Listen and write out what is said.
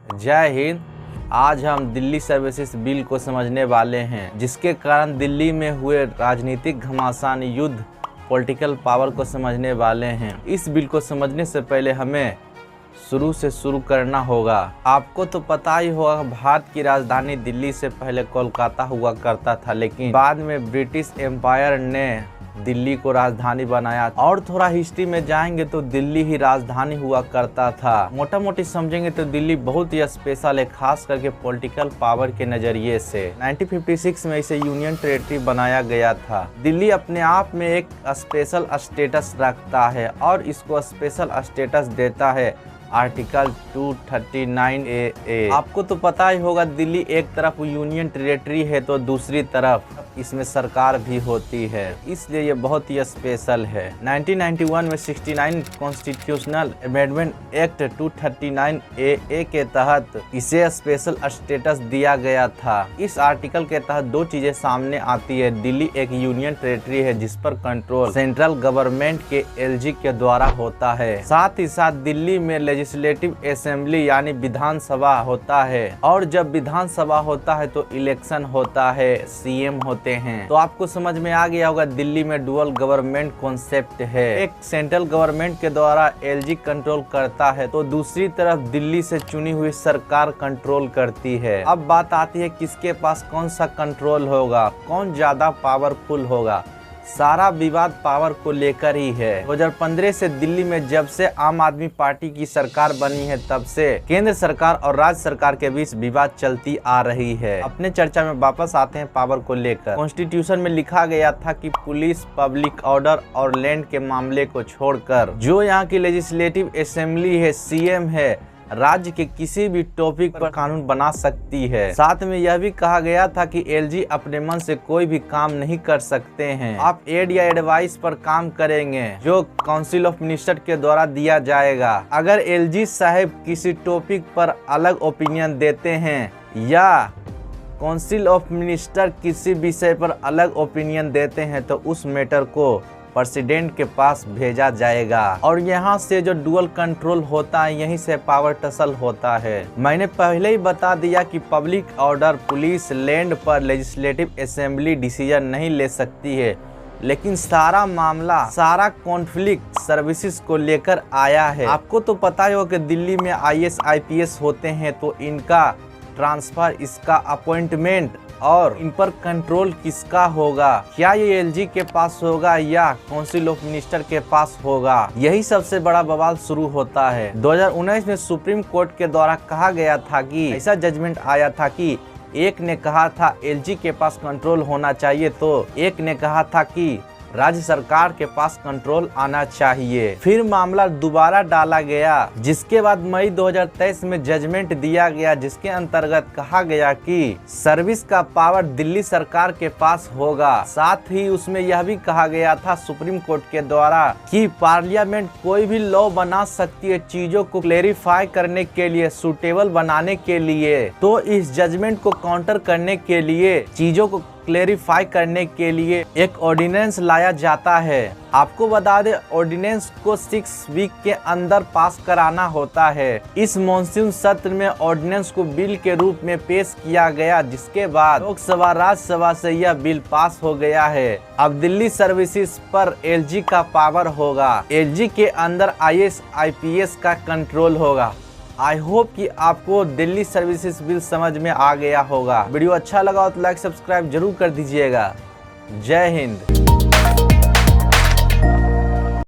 जय हिंद। आज हम दिल्ली सर्विसेज बिल को समझने वाले हैं, जिसके कारण दिल्ली में हुए राजनीतिक घमासान युद्ध पॉलिटिकल पावर को समझने वाले हैं। इस बिल को समझने से पहले हमें शुरू से शुरू करना होगा। आपको तो पता ही होगा, भारत की राजधानी दिल्ली से पहले कोलकाता हुआ करता था, लेकिन बाद में ब्रिटिश एम्पायर ने दिल्ली को राजधानी बनाया। और थोड़ा हिस्ट्री में जाएंगे तो दिल्ली ही राजधानी हुआ करता था। मोटा मोटी समझेंगे तो दिल्ली बहुत ही स्पेशल है, खास करके पॉलिटिकल पावर के नजरिए से। 1956 में इसे यूनियन टेरिटरी बनाया गया था। दिल्ली अपने आप में एक स्पेशल स्टेटस रखता है और इसको स्पेशल स्टेटस देता है आर्टिकल 239A। आपको तो पता ही होगा, दिल्ली एक तरफ यूनियन टेरिटरी है तो दूसरी तरफ इसमें सरकार भी होती है, इसलिए ये बहुत ही स्पेशल है। 1991 में 69 कॉन्स्टिट्यूशनल अमेंडमेंट एक्ट 239AA के तहत इसे स्पेशल स्टेटस दिया गया था। इस आर्टिकल के तहत दो चीजें सामने आती है। दिल्ली एक यूनियन टेरिटरी है जिस पर कंट्रोल सेंट्रल गवर्नमेंट के LG के द्वारा होता है। साथ ही साथ दिल्ली में लेजिस्लेटिव असेंबली यानी विधानसभा होता है, और जब विधानसभा होता है तो इलेक्शन होता है, CM होते हैं। तो आपको समझ में आ गया होगा, दिल्ली में डुअल गवर्नमेंट कॉन्सेप्ट है। एक सेंट्रल गवर्नमेंट के द्वारा LG कंट्रोल करता है तो दूसरी तरफ दिल्ली से चुनी हुई सरकार कंट्रोल करती है। अब बात आती है किसके पास कौन सा कंट्रोल होगा, कौन ज्यादा पावरफुल होगा। सारा विवाद पावर को लेकर ही है। 2015 से दिल्ली में जब से आम आदमी पार्टी की सरकार बनी है, तब से केंद्र सरकार और राज्य सरकार के बीच विवाद चलती आ रही है। अपने चर्चा में वापस आते हैं पावर को लेकर। कॉन्स्टिट्यूशन में लिखा गया था कि पुलिस, पब्लिक ऑर्डर और लैंड के मामले को छोड़कर जो यहाँ की लेजिस्लेटिव असेंबली है, CM है, राज्य के किसी भी टॉपिक पर कानून बना सकती है। साथ में यह भी कहा गया था कि LG अपने मन से कोई भी काम नहीं कर सकते हैं। आप एड या एडवाइस पर काम करेंगे जो काउंसिल ऑफ मिनिस्टर के द्वारा दिया जाएगा। अगर LG साहब किसी टॉपिक पर अलग ओपिनियन देते हैं या काउंसिल ऑफ मिनिस्टर किसी विषय पर अलग ओपिनियन देते हैं तो उस मैटर को प्रेसिडेंट के पास भेजा जाएगा। और यहाँ से जो डुअल कंट्रोल होता है, यहीं से पावर टसल होता है। मैंने पहले ही बता दिया कि पब्लिक ऑर्डर, पुलिस, लैंड पर लेजिस्लेटिव असेंबली डिसीजन नहीं ले सकती है, लेकिन सारा मामला, सारा कॉन्फ्लिक्ट सर्विसेज को लेकर आया है। आपको तो पता ही हो कि दिल्ली में IAS IPS होते हैं, तो इनका ट्रांसफर, इसका अपॉइंटमेंट और इन पर कंट्रोल किसका होगा, क्या ये LG के पास होगा या काउंसिल ऑफ मिनिस्टर के पास होगा, यही सबसे बड़ा बवाल शुरू होता है। 2019 में सुप्रीम कोर्ट के द्वारा कहा गया था कि ऐसा जजमेंट आया था कि एक ने कहा था LG के पास कंट्रोल होना चाहिए, तो एक ने कहा था कि राज्य सरकार के पास कंट्रोल आना चाहिए। फिर मामला दोबारा डाला गया, जिसके बाद मई 2023 में जजमेंट दिया गया, जिसके अंतर्गत कहा गया कि सर्विस का पावर दिल्ली सरकार के पास होगा। साथ ही उसमें यह भी कहा गया था सुप्रीम कोर्ट के द्वारा कि पार्लियामेंट कोई भी लॉ बना सकती है चीजों को क्लेरिफाई करने के लिए, सुटेबल बनाने के लिए। तो इस जजमेंट को काउंटर करने के लिए, चीजों को क्लेरिफाई करने के लिए एक ऑर्डिनेंस लाया जाता है। आपको बता दें, ऑर्डिनेंस को 6 वीक के अंदर पास कराना होता है। इस मॉनसून सत्र में ऑर्डिनेंस को बिल के रूप में पेश किया गया, जिसके बाद लोकसभा, राज्यसभा से यह बिल पास हो गया है। अब दिल्ली सर्विसेज पर LG का पावर होगा, LG के अंदर IAS IPS का कंट्रोल होगा। आई होप कि आपको दिल्ली सर्विसेज बिल समझ में आ गया होगा। वीडियो अच्छा लगा हो तो लाइक, सब्सक्राइब जरूर कर दीजिएगा। जय हिंद।